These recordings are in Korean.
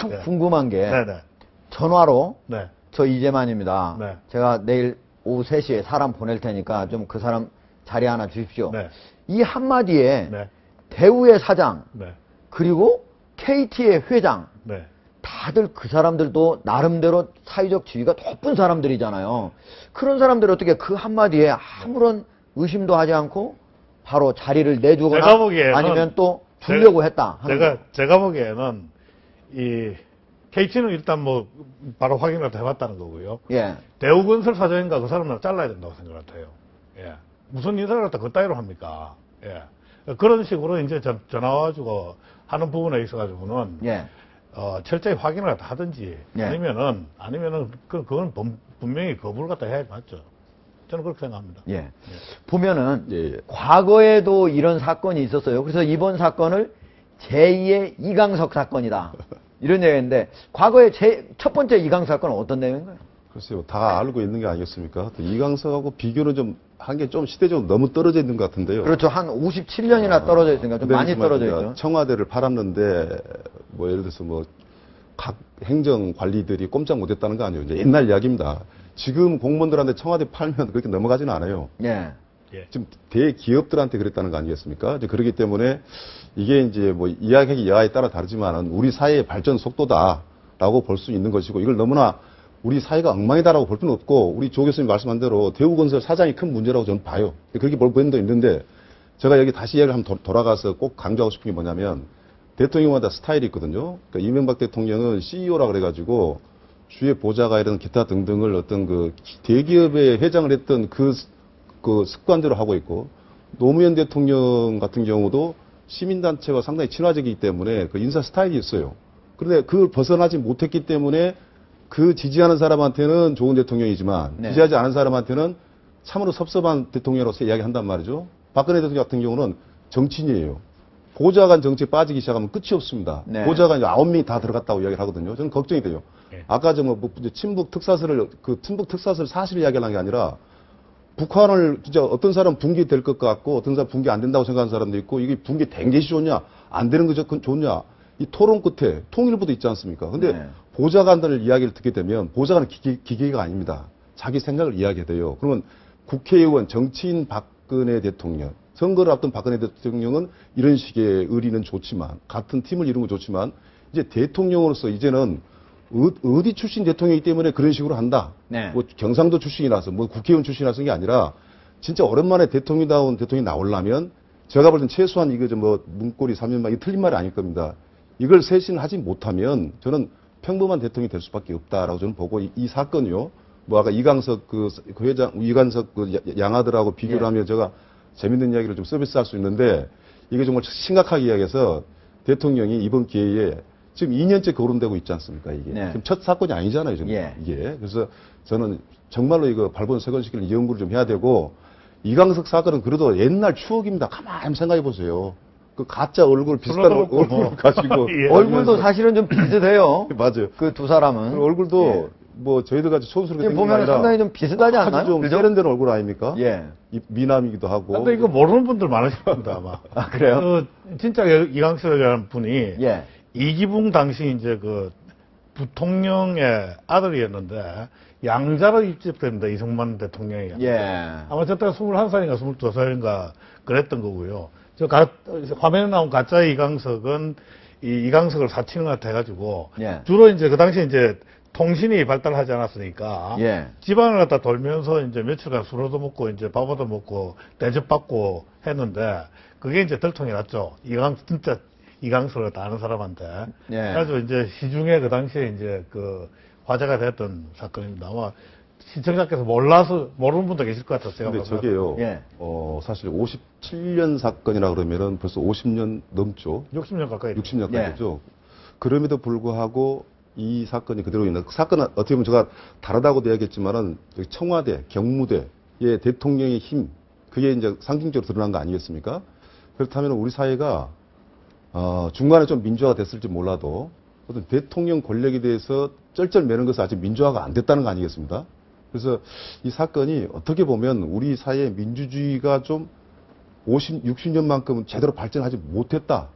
참 네. 궁금한 게 네네. 전화로 네. 저 이재만입니다. 네. 제가 내일 오후 3시에 사람 보낼 테니까 좀 그 사람 자리 하나 주십시오. 네. 이 한마디에 네. 대우의 사장 네. 그리고 KT의 회장 네. 다들 그 사람들도 나름대로 사회적 지위가 높은 사람들이잖아요. 그런 사람들이 어떻게 그 한마디에 아무런 의심도 하지 않고 바로 자리를 내주거나 제가 보기에는 아니면 또 주려고 했다 하는 거예요. 제가 보기에는 이 KT는 일단 뭐 바로 확인을 해봤다는 거고요. 예. 대우건설 사장인가 그 사람을 잘라야 된다고 생각 같아요. 예. 무슨 인사를 갖다 그따위로 합니까? 예. 그런 식으로 이제 전화 와가지고 하는 부분에 있어가지고는 예. 철저히 확인을 갖다 하든지 예. 아니면은 그건 분명히 거부를 갖다 해야 맞죠. 저는 그렇게 생각합니다. 예. 보면은 예. 과거에도 이런 사건이 있었어요. 그래서 이번 사건을 제2의 이강석 사건이다. 이런 얘기인데 과거에 첫 번째 이강석 사건은 어떤 내용인가요? 글쎄요, 다 알고 있는 게 아니겠습니까? 또 이강석하고 비교는 좀, 한 게 좀 시대적으로 너무 떨어져 있는 것 같은데요. 그렇죠. 한 57년이나 떨어져 있으니까 좀 많이 떨어져 있죠. 청와대를 팔았는데, 뭐 예를 들어서 뭐, 각 행정 관리들이 꼼짝 못 했다는 거 아니에요. 이제 옛날 이야기입니다. 지금 공무원들한테 청와대 팔면 그렇게 넘어가지는 않아요. 예. 예. 지금 대기업들한테 그랬다는 거 아니겠습니까? 이제 그렇기 때문에 이게 이제 뭐 이야기 여하에 따라 다르지만은 우리 사회의 발전 속도다라고 볼 수 있는 것이고 이걸 너무나 우리 사회가 엉망이다라고 볼 필요는 없고 우리 조 교수님 말씀한 대로 대우건설 사장이 큰 문제라고 저는 봐요. 그렇게 볼 부분도 있는데 제가 여기 다시 이야기를 한번 돌아가서 꼭 강조하고 싶은 게 뭐냐면 대통령마다 스타일이 있거든요. 그러니까 이명박 대통령은 CEO라 그래가지고 주의 보좌가 이런 기타 등등을 어떤 그 대기업의 회장을 했던 그 습관대로 하고 있고 노무현 대통령 같은 경우도 시민단체와 상당히 친화적이기 때문에 그 인사 스타일이 있어요. 그런데 그걸 벗어나지 못했기 때문에 그 지지하는 사람한테는 좋은 대통령이지만 네. 지지하지 않은 사람한테는 참으로 섭섭한 대통령으로서 이야기한단 말이죠. 박근혜 대통령 같은 경우는 정치인이에요. 보좌관 정치에 빠지기 시작하면 끝이 없습니다. 네. 보좌관이 9명이 다 들어갔다고 이야기를 하거든요. 저는 걱정이 돼요. 네. 아까 친북 특사설을 사실 이야기하는 게 아니라 북한을 진짜 어떤 사람 붕괴될 것 같고 어떤 사람 붕괴 안 된다고 생각하는 사람도 있고 이게 붕괴된 것이 좋냐 안 되는 것이 좋냐 이 토론 끝에 통일부도 있지 않습니까? 근데 네. 보좌관들 이야기를 듣게 되면 보좌관은 기계가 아닙니다. 자기 생각을 이야기해야 돼요. 그러면 국회의원 정치인 박근혜 대통령 선거를 앞둔 박근혜 대통령은 이런 식의 의리는 좋지만 같은 팀을 이루는 건 좋지만 이제 대통령으로서 이제는 어디 출신 대통령이기 때문에 그런 식으로 한다. 네. 뭐 경상도 출신이라서 뭐 국회의원 출신이라서 게 아니라 진짜 오랜만에 대통령다운 대통령이 나오려면 제가 볼 땐 최소한 이거 좀 뭐 문고리 3년만 이거 틀린 말이 아닐 겁니다. 이걸 쇄신하지 못하면 저는 평범한 대통령이 될 수밖에 없다라고 저는 보고 이 사건이요. 뭐 아까 이강석 그 회장 이강석 그 양아들하고 비교를 예. 하면 제가 재밌는 이야기를 좀 서비스할 수 있는데 이게 정말 심각하게 이야기해서 대통령이 이번 기회에 지금 2년째 거론되고 있지 않습니까, 이게. 네. 지금 첫 사건이 아니잖아요, 지금. 예. 이게. 그래서 저는 정말로 이거 발본색원시키는 연구를 좀 해야 되고, 이강석 사건은 그래도 옛날 추억입니다. 가만히 생각해 보세요. 그 가짜 얼굴, 비슷한 얼굴 가지고. 예. 얼굴도 사실은 좀 비슷해요. 맞아요. 그 두 사람은. 그 얼굴도 예. 뭐 저희들 같이 촌스럽게 생긴 게 보면 아니라 상당히 좀 비슷하지 않나요? 아주 좀 그죠? 세련된 얼굴 아닙니까? 예. 미남이기도 하고. 근데 이거 모르는 분들 많으실 겁니다, 아마. 아, 그래요? 진짜 이강석이라는 분이 예. 이기붕 당시 이제 그 부통령의 아들이었는데 양자로 입집됩니다. 이승만 대통령이. 예. 아마 저때가 21살인가 22살인가 그랬던 거고요. 화면에 나온 가짜 이강석은 이강석을 사칭을 해가지고 예. 주로 이제 그 당시에 이제 통신이 발달하지 않았으니까 예. 지방을 갖다 돌면서 이제 며칠간 술도 먹고 이제 밥도 먹고 대접받고 했는데 그게 이제 들통이 났죠. 진짜 이강석을 다 아는 사람한테. 예. 그래가지고 이제 시중에 그 당시에 이제 그 화제가 됐던 사건입니다. 아마 시청자께서 모르는 분도 계실 것 같았어요. 근데 저게요. 예. 사실 57년 사건이라 그러면은 벌써 50년 넘죠. 60년 가까이. 60년 예. 가까이죠. 그럼에도 불구하고 이 사건이 그대로 있는, 그 사건은 어떻게 보면 제가 다르다고도 이야기했지만은 청와대, 경무대의 대통령의 힘, 그게 이제 상징적으로 드러난 거 아니겠습니까? 그렇다면 우리 사회가, 중간에 좀 민주화가 됐을지 몰라도 어떤 대통령 권력에 대해서 쩔쩔매는 것은 아직 민주화가 안 됐다는 거 아니겠습니까? 그래서 이 사건이 어떻게 보면 우리 사회의 민주주의가 좀 60년만큼은 제대로 발전하지 못했다.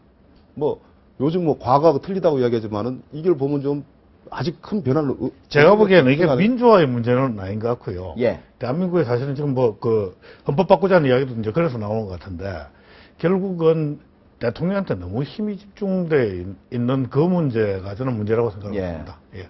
뭐, 요즘 뭐 과거하고 틀리다고 이야기하지만은 이걸 보면 좀 아직 큰 변화를 제가 보기에는 이게 민주화의 문제는 아닌 것 같고요. 예. 대한민국에 사실은 지금 뭐 그 헌법 바꾸자는 이야기도 이제 그래서 나오는 것 같은데 결국은 대통령한테 너무 힘이 집중돼 있는 그 문제가 저는 문제라고 생각합니다. 예.